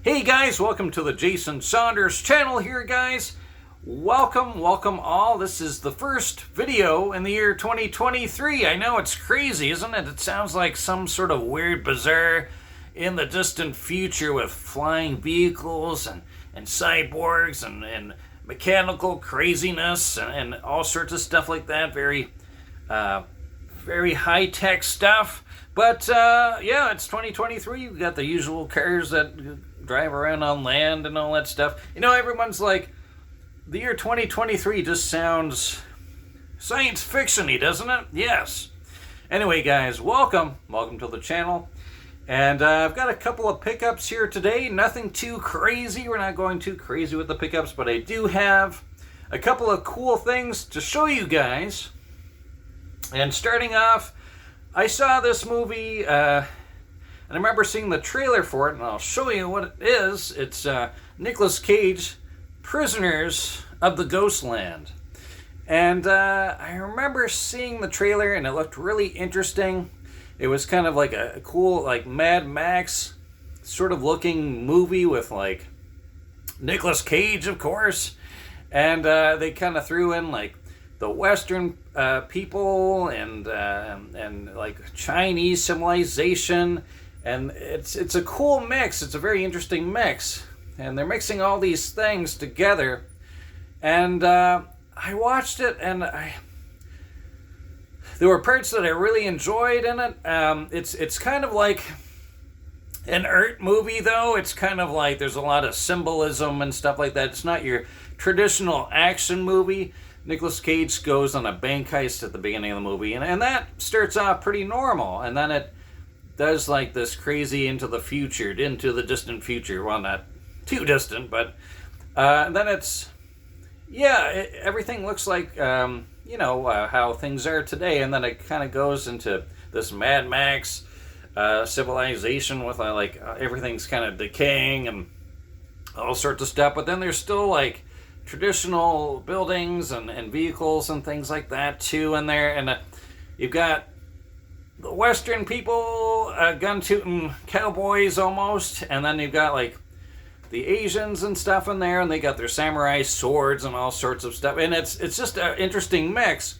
Hey guys, welcome to the Jason Saunders channel here, guys. Welcome all. This is the first video in the year 2023. I know it's crazy, isn't it? It sounds like some sort of weird, bizarre, in the distant future with flying vehicles and cyborgs and mechanical craziness and all sorts of stuff like that. Very high-tech stuff. But yeah, it's 2023. You've got the usual cars that drive around on land and all that stuff. You know, everyone's like, the year 2023 just sounds science fiction-y, doesn't it? Yes. Anyway, guys, welcome to the channel. And I've got a couple of pickups here today. Nothing too crazy. We're not going too crazy with the pickups, but I do have a couple of cool things to show you guys. And starting off, I saw this movie, and I remember seeing the trailer for it, and I'll show you what it is. It's Nicolas Cage, Prisoners of the Ghostland. And I remember seeing the trailer, and it looked really interesting. It was kind of like a cool, like Mad Max sort of looking movie with like Nicolas Cage, of course. And they kind of threw in like the Western people and like Chinese civilization, and it's a cool mix. It's a very interesting mix, and they're mixing all these things together. And I watched it, and there were parts that I really enjoyed in it. It's kind of like an art movie, though. It's kind of like there's a lot of symbolism and stuff like that. It's not your traditional action movie. Nicolas Cage goes on a bank heist at the beginning of the movie, and that starts off pretty normal, and then it does like this crazy into the distant future. Well, not too distant, but then it's, yeah, everything looks like, how things are today, and then it kind of goes into this Mad Max civilization with everything's kind of decaying and all sorts of stuff, but then there's still like traditional buildings and vehicles and things like that too in there, and you've got the Western people, gun-tooting cowboys almost, and then you've got like the Asians and stuff in there, and they got their samurai swords and all sorts of stuff, and it's just an interesting mix.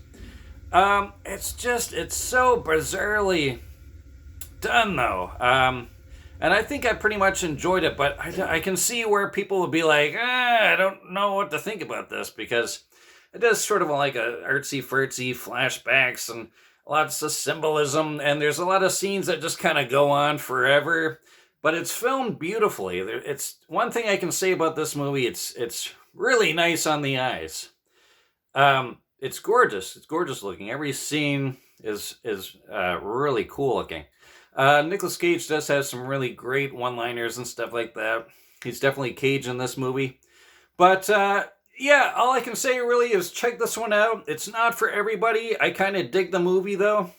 It's so bizarrely done though. And I think I pretty much enjoyed it, but I can see where people would be like, I don't know what to think about this, because it does sort of like a artsy-fartsy flashbacks and lots of symbolism, and there's a lot of scenes that just kind of go on forever, but it's filmed beautifully. It's one thing I can say about this movie, it's really nice on the eyes. It's gorgeous. It's gorgeous looking. Every scene is really cool looking. Nicolas Cage does have some really great one-liners and stuff like that. He's definitely Cage in this movie. But, yeah, all I can say really is check this one out. It's not for everybody. I kind of dig the movie, though.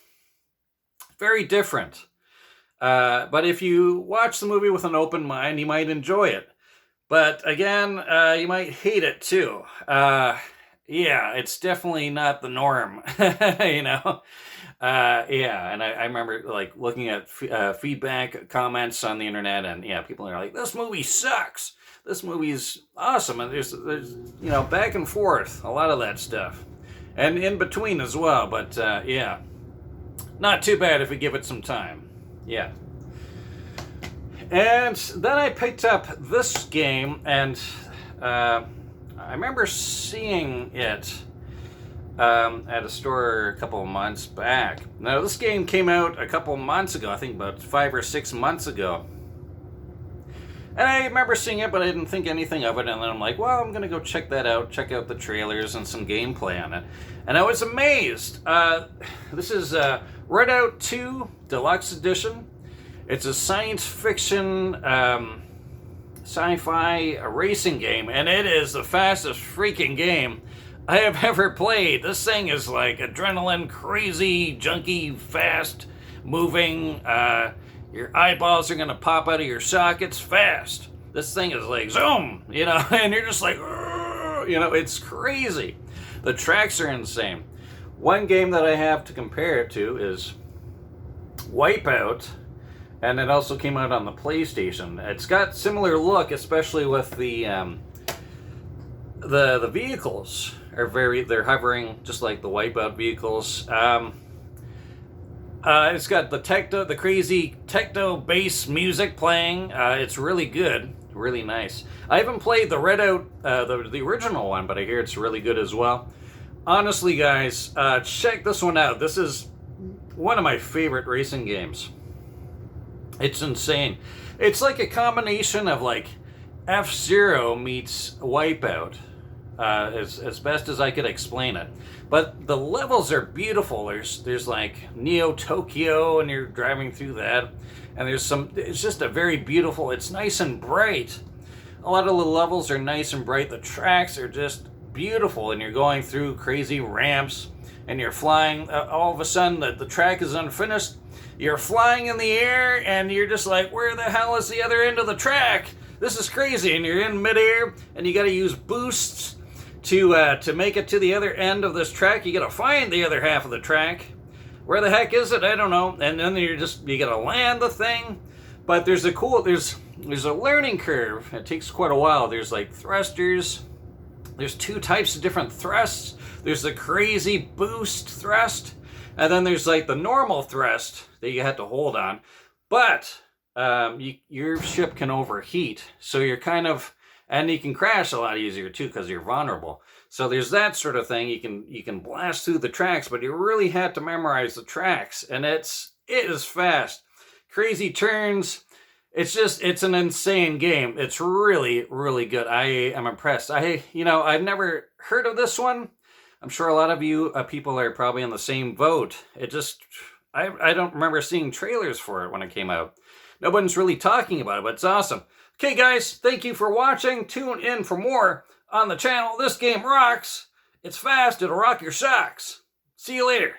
Very different. But if you watch the movie with an open mind, you might enjoy it. But, again, you might hate it, too. Yeah, it's definitely not the norm, you know? Yeah, and I remember like looking at feedback comments on the internet, and yeah, people are like, this movie sucks, this movie's awesome, and there's back and forth, a lot of that stuff, and in between as well, but yeah, not too bad if we give it some time. Yeah. And then I picked up this game, and I remember seeing it at a store a couple of months back. Now, this game came out a couple of months ago, I think about 5 or 6 months ago. And I remember seeing it, but I didn't think anything of it, and then I'm like, well, I'm going to go check that out, check out the trailers and some gameplay on it. And I was amazed. This is Redout 2 Deluxe Edition. It's a science fiction, sci-fi racing game, and it is the fastest freaking game I have ever played. This thing is like adrenaline, crazy, junky, fast moving. Your eyeballs are gonna pop out of your sockets fast. This thing is like zoom, and you're just like, it's crazy. The tracks are insane. One game that I have to compare it to is Wipeout, and it also came out on the PlayStation. It's got similar look, especially with the vehicles are they're hovering just like the Wipeout vehicles. It's got the crazy techno bass music playing. It's really good, really nice. I haven't played the Redout, the original one, but I hear it's really good as well. Honestly, guys, check this one out. This is one of my favorite racing games. It's insane. It's like a combination of like F-Zero meets Wipeout, as best as I could explain it. But the levels are beautiful. There's like Neo Tokyo, and you're driving through that, and it's just a very beautiful. It's nice and bright. A lot of the levels are nice and bright. The tracks are just beautiful, and you're going through crazy ramps, and you're flying. All of a sudden, the track is unfinished. You're flying in the air, and you're just like, where the hell is the other end of the track? This is crazy, and you're in midair, and you got to use boosts to make it to the other end of this track. You got to find the other half of the track. Where the heck is it? I don't know. And then you got to land the thing. But there's a learning curve. It takes quite a while. There's like thrusters. There's two types of different thrusts. There's the crazy boost thrust, and then there's like the normal thrust that you have to hold on. But your ship can overheat, so you're and you can crash a lot easier too because you're vulnerable. So there's that sort of thing. You can blast through the tracks, but you really have to memorize the tracks, and it is fast, crazy turns. It's an insane game. It's really, really good. I am impressed. I've never heard of this one. I'm sure a lot of you people are probably in the same boat. I don't remember seeing trailers for it when it came out. Nobody's really talking about it, but it's awesome. Okay, guys, thank you for watching. Tune in for more on the channel. This game rocks. It's fast. It'll rock your socks. See you later.